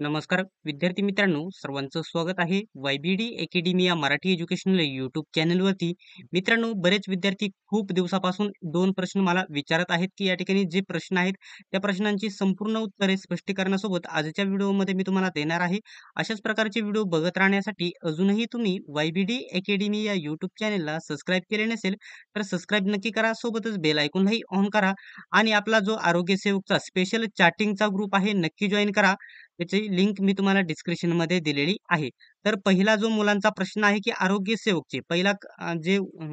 नमस्कार विद्यार्थी मित्रांनो, सर्वांचं स्वागत आहे YBD अकॅडमी या मराठी एज्युकेशनल यूट्यूब चॅनलवरती. मित्रांनो, बरेच विद्यार्थी खूप दिवसापासून दोन प्रश्न मला विचारत आहेत की या ठिकाणी जे प्रश्न आहेत त्या प्रश्नांची संपूर्ण उत्तरे स्पष्टीकरणासोबत आजच्या व्हिडिओमध्ये मी तुम्हाला देणार आहे. अशाच प्रकारचे व्हिडिओ बघत राहण्यासाठी अजूनही तुम्ही YBD अकॅडमी या यूट्यूब चॅनलला सबस्क्राईब केले नसेल तर सबस्क्राईब नक्की करा, सोबतच बेल आयकॉनही ऑन करा आणि आपला जो आरोग्य सेवकचा स्पेशल चॅटिंगचा ग्रुप आहे नक्की जॉईन करा. त्याची लिंक मी तुम्हाला डिस्क्रिप्शनमध्ये दिलेली आहे. तर पहिला जो मुलांचा प्रश्न आहे, की आरोग्य सेवकचे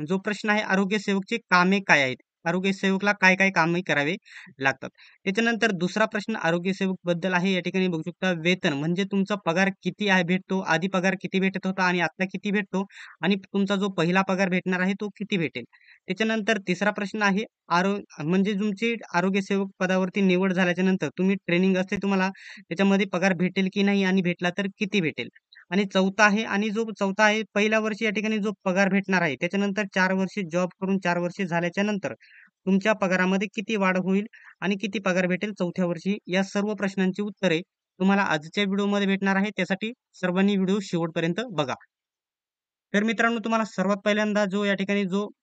जो प्रश्न आहे, आरोग्य सेवकची कामे काय आहेत? आरोग्य सेवकला काय-काय कामे करावे लागतात? त्याच्यानंतर दुसरा प्रश्न आरोग्य सेवक बद्दल आहे. या ठिकाणी बघू शकता वेतन म्हणजे तुमचा पगार किती आहे भेटतो? आधी पगार किती भेटत होता आणि आता किती भेटतो? आणि तुमचा जो पहिला पगार भेटणार आहे तो किती भेटेल? त्याच्यानंतर तिसरा प्रश्न आहे म्हणजे तुमची आरोग्य सेवक पदावरती निवड झाल्याच्या नंतर तुम्ही ट्रेनिंग असते तुम्हाला त्याच्यामध्ये पगार भेटेल की नाही आणि भेटला तर किती भेटेल? आणि चौथा आहे पहिल्या वर्षी या ठिकाणी जो पगार भेटणार आहे त्याच्यानंतर 4 वर्षे जॉब करून 4 वर्षे झाल्याच्या नंतर तुमच्या पगारामध्ये किती वाढ होईल आणि किती पगार भेटेल चौथ्या वर्षी? या सर्व प्रश्नांची उत्तरे तुम्हाला आजच्या व्हिडिओमध्ये भेटणार आहे. त्यासाठी सर्वांनी व्हिडिओ शेवटपर्यंत बघा. तर मित्रांनो, तुम्हाला सर्वात पहिल्यांदा जो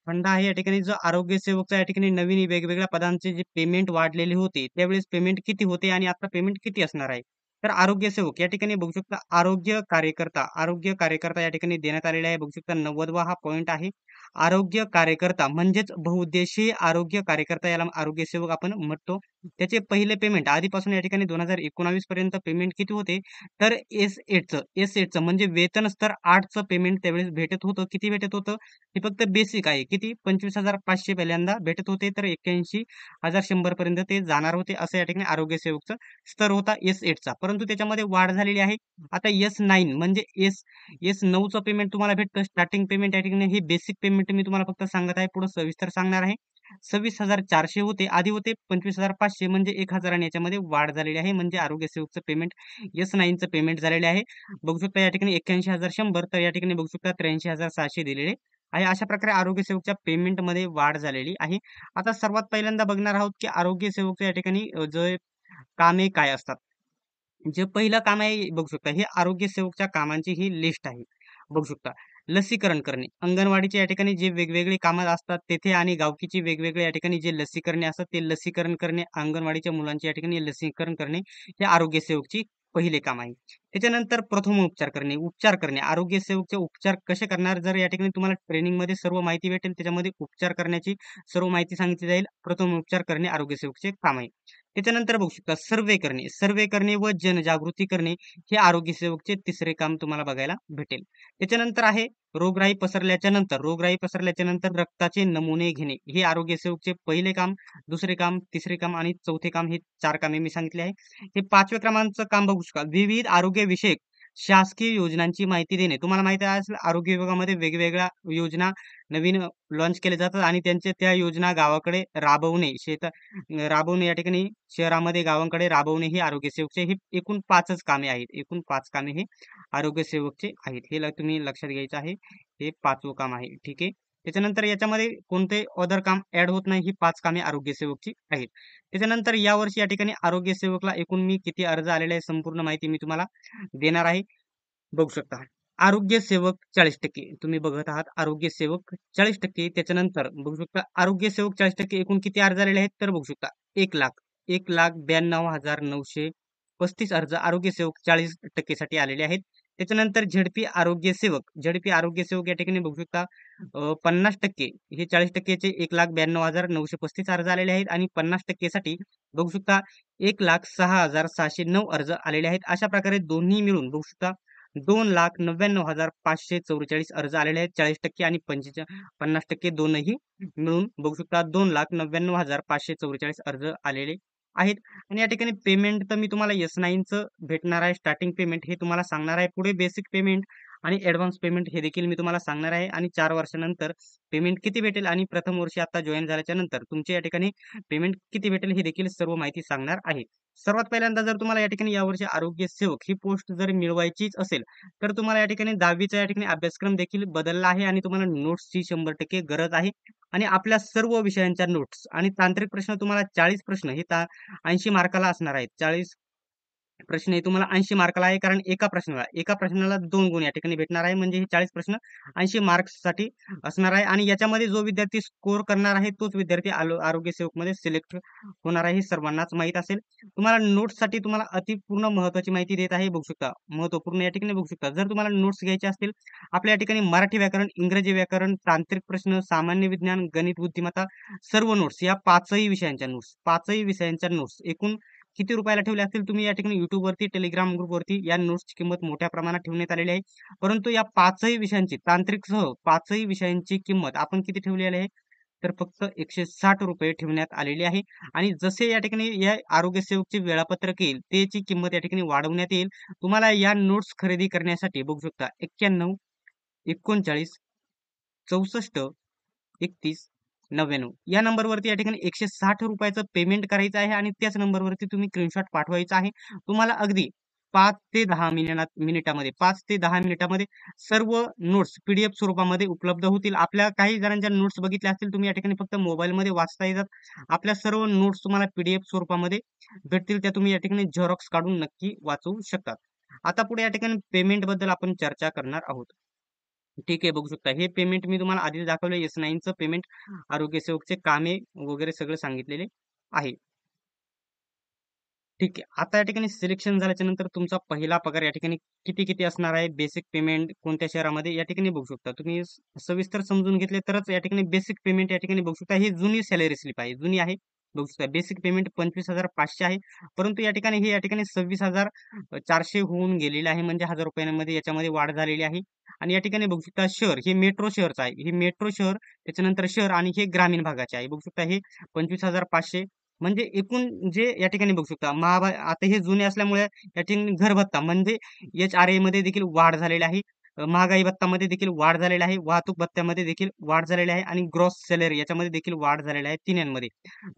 फंडा आहे, या ठिकाणी जो आरोग्य सेवकचा या ठिकाणी नवीन वेगवेगळ्या पदांचे जे पेमेंट वाढलेले होते, त्यावेळेस पेमेंट किती होते आणि आता पेमेंट किती असणार आहे? तर आरोग्य सेवक या ठिकाणी बघू शकता आरोग्य कार्यकर्ता या ठिकाणी देण्यात आलेले आहे. बघू शकता 90वा हा पॉइंट आहे. आरोग्य कार्यकर्ता म्हणजेच बहुउद्देशीय आरोग्य कार्यकर्ता याला आरोग्य सेवक आपण म्हणतो. त्याचे पहिले पेमेंट आधीपासून या ठिकाणी 2019 पर्यंत पेमेंट किती होते? तर एस-8चं म्हणजे वेतन स्तर 8चं पेमेंट त्यावेळेस भेटत होतं. किती भेटत होतं? हे फक्त बेसिक आहे. किती? 25,500 पहिल्यांदा भेटत होते. तर 81,100 पर्यंत ते जाणार होते. असं या ठिकाणी आरोग्य सेवकचं स्तर होता एस-8चा. परंतु त्याच्यामध्ये वाढ झालेली आहे. आता एस-9 म्हणजे एस-9चं पेमेंट तुम्हाला भेटतं. स्टार्टिंग पेमेंट या ठिकाणी हे बेसिक पेमेंट मी तुम्हाला फक्त सांगत आहे. पुढे सविस्तर सांगणार आहे. 26,400 होते. आधी होते 25,500 म्हणजे 1,000 आणि याच्यामध्ये वाढ झालेली आहे. म्हणजे आरोग्य सेवकचं पेमेंट एस-9चं पेमेंट झालेले आहे. बघू शकता या ठिकाणी 81,100 तर या ठिकाणी बघू शकता 83,600 दिलेले आहे. अशा प्रकारे आरोग्य सेवकच्या पेमेंटमध्ये वाढ झालेली आहे. आता सर्वात पहिल्यांदा बघणार आहोत, की आरोग्य सेवकच्या या ठिकाणी जे कामे काय असतात? जे पहिलं काम आहे बघू शकता, हे आरोग्य सेवकच्या कामांची ही लिस्ट आहे. बघू शकता. लसीकरण करणे. अंगणवाडीच्या या ठिकाणी जे वेगवेगळी कामं असतात तेथे आणि गावकीची वेगवेगळे या ठिकाणी जे लसीकरणे असतात ते लसीकरण करणे, अंगणवाडीच्या मुलांचे या ठिकाणी लसीकरण करणे, हे आरोग्य सेवकची पहिले काम आहे. त्याच्यानंतर प्रथमोपचार करणे, उपचार करणे. आरोग्य सेवकचे उपचार कसे करणार? जर या ठिकाणी तुम्हाला ट्रेनिंगमध्ये सर्व माहिती भेटेल. त्याच्यामध्ये उपचार करण्याची सर्व माहिती सांगितली जाईल. प्रथमोपचार करणे आरोग्य सेवकचे काम आहे. त्याच्यानंतर बघू शकता सर्वे करणे व जनजागृती करणे हे आरोग्य सेवकचे तिसरे काम तुम्हाला बघायला भेटेल. त्याच्यानंतर आहे रोगराई पसरल्याच्या नंतर रक्ताचे नमुने घेणे. हे आरोग्य सेवकचे पहिले काम, दुसरे काम, तिसरे काम आणि चौथे काम हे 4 कामे मी सांगितली आहे. हे 5व्या क्रमांकाचं काम बघू शकता. विविध आरोग्य विषयक शासकीय योजनांची माहिती देणे. तुम्हाला माहिती असेल आरोग्य विभागामध्ये वेगवेगळ्या योजना नवीन लॉन्च केल्या जातात आणि त्या योजना गावाकडे राबवणे या ठिकाणी शहरामध्ये गावांकडे राबवणे हे आरोग्य सेवकचे हे एकूण 5च कामे आहेत. एकूण 5 कामे हे आरोग्य सेवकचे आहेत. हे तुम्ही लक्षात घ्यायचं आहे. हे 5वं काम आहे. ठीक आहे. त्याच्यानंतर याच्यामध्ये कोणते अदर काम ऍड होत नाही. ही 5 कामे आरोग्य सेवकची आहेत. त्याच्यानंतर यावर्षी या ठिकाणी आरोग्य सेवकला एकूण किती अर्ज आलेले आहे संपूर्ण माहिती मी तुम्हाला देणार आहे. बघू शकता. आरोग्य सेवक 40% तुम्ही बघत आहात. आरोग्य सेवक 40% त्याच्यानंतर बघू शकता आरोग्य सेवक 40% एकूण किती अर्ज आलेले आहेत तर बघू शकता 1,00,000 1,92,935 अर्ज आरोग्य सेवक 40% साठी आलेले आहेत. त्याच्यानंतर झेडपी आरोग्य सेवक या ठिकाणी बघू शकता 50% हे 40%चे 1,92,935 अर्ज आलेले आहेत आणि 50% साठी बघू शकता 1,06,609 अर्ज आलेले आहेत. अशा प्रकारे दोन्ही मिळून बघू शकता 2,99,544 अर्ज आलेले आहेत 40% आणि 50% दोनही मिळून बघू शकता 2,99,544 अर्ज आलेले आहेत. आणि या ठिकाणी पेमेंट तर मी तुम्हाला S9चं भेटणार आहे. स्टार्टिंग पेमेंट हे तुम्हाला सांगणार आहे. पुढे बेसिक पेमेंट आणि ॲडव्हान्स पेमेंट हे देखील मी तुम्हाला सांगणार आहे आणि 4 वर्षानंतर पेमेंट किती भेटेल आणि प्रथम वर्षी आता जॉइन झाल्याच्या नंतर तुमच्या या ठिकाणी पेमेंट किती भेटेल हे देखील सर्व माहिती सांगणार आहे. सर्वात पहिल्यांदा जर तुम्हाला या ठिकाणी यावर्षी आरोग्य सेवक ही पोस्ट जर मिळवायचीच असेल तर तुम्हाला या ठिकाणी 10वीचा या ठिकाणी अभ्यासक्रम देखील बदलला आहे आणि तुम्हाला नोट्सची 100% गरज आहे आणि आपल्या सर्व विषयांच्या नोट्स आणि तांत्रिक प्रश्न तुम्हाला 40 प्रश्न हे 80 मार्काला असणार आहेत. प्रश्न आहे तुम्हाला 80 मार्काला आहे, कारण एका प्रश्नाला 2 गुण या ठिकाणी भेटणार आहे. म्हणजे हे 40 प्रश्न 80 मार्क्ससाठी असणार आहे आणि याच्यामध्ये जो विद्यार्थी स्कोर करणार आहे तोच विद्यार्थी आरोग्य सेवकमध्ये सिलेक्ट होणार आहे, हे सर्वांनाच माहीत असेल. तुम्हाला नोट्ससाठी तुम्हाला अतिपूर्ण महत्त्वाची माहिती देत आहे. बघू शकता, महत्त्वपूर्ण या ठिकाणी बघू शकता. जर तुम्हाला नोट्स घ्यायचे असतील, आपल्या या ठिकाणी मराठी व्याकरण, इंग्रजी व्याकरण, तांत्रिक प्रश्न, सामान्य विज्ञान, गणित बुद्धिमत्ता सर्व नोट्स, या 5ही विषयांच्या नोट्स एकूण किती रुपयाला ठेवले असतील तुम्ही या ठिकाणी YouTubeवरती, Telegram ग्रुपवरती या नोट्सची किंमत मोठ्या प्रमाणात ठेवण्यात आलेली आहे. परंतु या 5ही विषयांची, तांत्रिकसह 5ही विषयांची किंमत आपण किती ठेवलेली आहे? तर फक्त ₹160 ठेवण्यात आलेली आहे. आणि जसे या ठिकाणी या आरोग्य सेवकचे वेळापत्रक येईल, त्याची किंमत या ठिकाणी वाढवण्यात येईल. तुम्हाला या नोट्स खरेदी करण्यासाठी बघू शकता 91 39 64 31 99 या नंबरवरती या ठिकाणी ₹160 पेमेंट करायचं आहे आणि त्याच नंबरवरती तुम्ही स्क्रीनशॉट पाठवायचा आहे. तुम्हाला अगदी 5 ते 10 मिनिटामध्ये 5 ते 10 मिनिटामध्ये सर्व नोट्स पीडीएफ स्वरूपामध्ये उपलब्ध होतील. आपल्या काही जणांच्या नोट्स बघितल्या असतील तुम्ही, या ठिकाणी फक्त मोबाईलमध्ये वाचता येतात. आपल्या सर्व नोट्स तुम्हाला पीडीएफ स्वरूपामध्ये भेटतील. त्या तुम्ही या ठिकाणी झेरॉक्स काढून नक्की वाचू शकतात. आता पुढे या ठिकाणी पेमेंटबद्दल आपण चर्चा करणार आहोत. ठीक आहे, बघू शकता हे पेमेंट मी तुम्हाला आधीच दाखवलं. S9चं पेमेंट आरोग्य सेवकचे कामे वगैरे सगळं सांगितलेले आहे. ठीक आहे. आता या ठिकाणी सिलेक्शन झाल्याच्या नंतर तुमचा पहिला पगार या ठिकाणी किती किती असणार आहे, बेसिक पेमेंट कोणत्या शहरामध्ये या ठिकाणी बघू शकता. तुम्ही सविस्तर समजून घेतले तरच या ठिकाणी बेसिक पेमेंट या ठिकाणी बघू शकता. ही जुनी सॅलरी स्लिप आहे, जुनी आहे. बघू शकता बेसिक पेमेंट 25,500 आहे. परंतु या ठिकाणी हे या ठिकाणी 26,400 होऊन गेलेले आहे. म्हणजे ₹1000 याच्यामध्ये वाढ झालेली आहे. आणि या ठिकाणी बघू शकता शहर हे मेट्रो शहरचं आहे. हे मेट्रो शहर, त्याच्यानंतर शहर आणि हे ग्रामीण भागाचे आहे. बघू शकता हे 25,500 म्हणजे एकूण जे या ठिकाणी बघू शकता आता हे जुने असल्यामुळे या ठिकाणी घर भत्ता म्हणजे HRA मध्ये देखील वाढ झालेली आहे. महागाई भत्तामध्ये देखील वाढ झालेली आहे. वाहतूक भत्त्यामध्ये देखील वाढ झालेली आहे आणि ग्रॉस सॅलरी याच्यामध्ये देखील वाढ झालेली आहे. तिन्हींमध्ये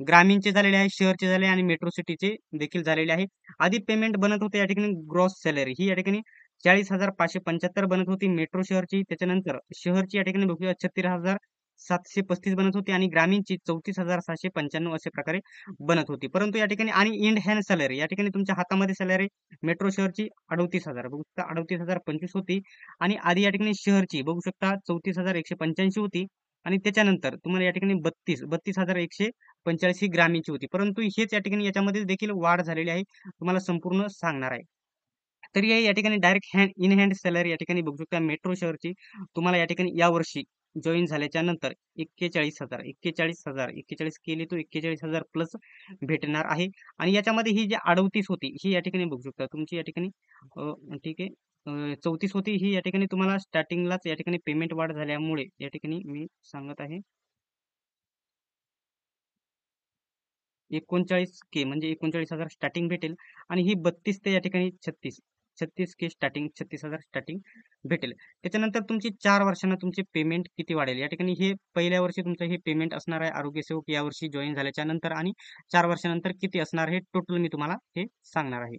ग्रामीणचे झालेले आहे, शहरचे झाले आणि मेट्रो सिटीचे देखील झालेले आहे. आधी पेमेंट बनत होते या ठिकाणी ग्रॉस सॅलरी ही या ठिकाणी 40,575 बनत होती मेट्रो शहरची. त्याच्यानंतर शहरची या ठिकाणी बघूया 36,735 बनत होती आणि ग्रामीणची 34,695 अशा प्रकारे बनत होती. परंतु या ठिकाणी आणि इंड हँड सॅलरी या ठिकाणी तुमच्या हातामध्ये सॅलरी मेट्रो शहरची 38,000 बघू शकता 38,025 होती. आणि आधी या ठिकाणी शहरची बघू शकता 34,185 होती. आणि त्याच्यानंतर तुम्हाला या ठिकाणी 32,145 ही ग्रामीणची होती. परंतु हेच या ठिकाणी याच्यामध्ये देखील वाढ झालेली आहे. तुम्हाला संपूर्ण सांगणार आहे. तर या ठिकाणी डायरेक्ट इन हँड सॅलरी या ठिकाणी बघू शकता मेट्रो शहरची तुम्हाला या ठिकाणी यावर्षी जॉईन झाल्याच्या नंतर 41,000 केली तो 41,000 प्लस भेटणार आहे. आणि याच्यामध्ये ही जी 38 होती ही या ठिकाणी बघू शकता तुमची या ठिकाणी ठीक आहे 34 होती ही या ठिकाणी तुम्हाला स्टार्टिंगलाच या ठिकाणी पेमेंट वाढ झाल्यामुळे या ठिकाणी मी सांगत आहे 39K म्हणजे 39,000 स्टार्टिंग भेटेल. आणि ही 32 ते या ठिकाणी 36K स्टार्टिंग 36,000 स्टार्टिंग भेटेल. त्याच्यानंतर तुमची 4 वर्षांना तुमची पेमेंट किती वाढेल या ठिकाणी हे पहिल्या वर्षी तुमचं हे पेमेंट असणार आहे आरोग्य सेवक यावर्षी जॉईन झाल्याच्या नंतर. आणि 4 वर्षानंतर किती असणार हे टोटल मी तुम्हाला हे सांगणार आहे.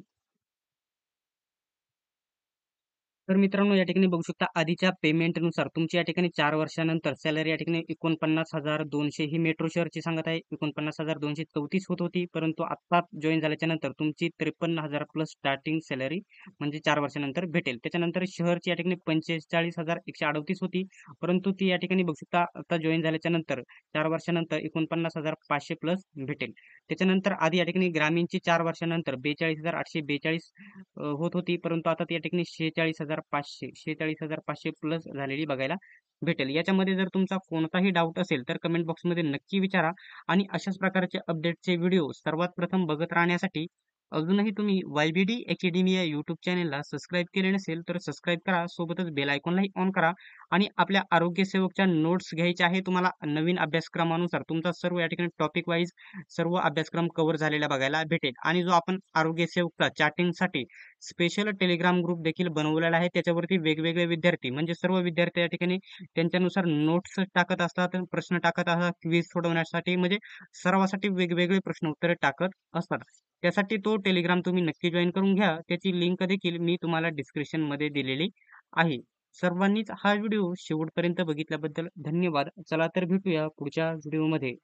तर मित्रांनो या ठिकाणी बघू शकता आधीच्या पेमेंटनुसार तुमची या ठिकाणी 4 वर्षानंतर सॅलरी या ठिकाणी 49,200 ही मेट्रो शहरची सांगत आहे. 49,234 होत होती. परंतु आता जॉईन झाल्याच्या नंतर तुमची 53,000 प्लस स्टार्टिंग सॅलरी म्हणजे 4 वर्षानंतर भेटेल. त्याच्यानंतर शहरची या ठिकाणी 45,138 होती. परंतु ती या ठिकाणी बघू शकता आता जॉईन झाल्याच्या नंतर 4 वर्षानंतर 49,500 प्लस भेटेल. त्याच्यानंतर आधी या ठिकाणी ग्रामीणची 4 वर्षानंतर 42,842 होत होती. परंतु आता ती या ठिकाणी 46,500 प्लस झालेली बघायला भेटेल. याच्यामध्ये जर तुमचा कोणताही डाऊट असेल तर कमेंट बॉक्समध्ये नक्की विचारा. आणि अशाच प्रकारचे अपडेटचे व्हिडिओ सर्वात प्रथम बघत राहण्यासाठी अजूनही तुम्ही YBD अकॅडमी या यूट्यूब चॅनलला सबस्क्राईब केले नसेल तर सबस्क्राईब करा. सोबतच बेल आयकॉनलाही ऑन करा. आणि आपल्या आरोग्य सेवकच्या नोट्स घ्यायच्या आहे तुम्हाला नवीन अभ्यासक्रमानुसार तुमचा सर्व या ठिकाणी टॉपिक वाईज सर्व अभ्यासक्रम कव्हर झालेला बघायला भेटेल. आणि जो आपण आरोग्य सेवकचा चॅटिंगसाठी स्पेशल टेलिग्राम ग्रुप देखील बनवलेला आहे. त्याच्यावरती वेगवेगळे विद्यार्थी म्हणजे सर्व विद्यार्थी या ठिकाणी त्यांच्यानुसार नोट्स टाकत असतात, प्रश्न टाकत असतात, क्विज सोडवण्यासाठी म्हणजे सरावासाठी वेगवेगळे प्रश्न उत्तरे टाकत असतात. त्यासाठी तो टेलिग्राम तुम्ही नक्की जॉईन करून घ्या. त्याची लिंक देखील मी तुम्हाला डिस्क्रिप्शनमध्ये दिलेली आहे. सर्वांनीच हा व्हिडिओ शेवटपर्यंत बघितल्याबद्दल धन्यवाद. चला तर भेटूया पुढच्या व्हिडिओमध्ये.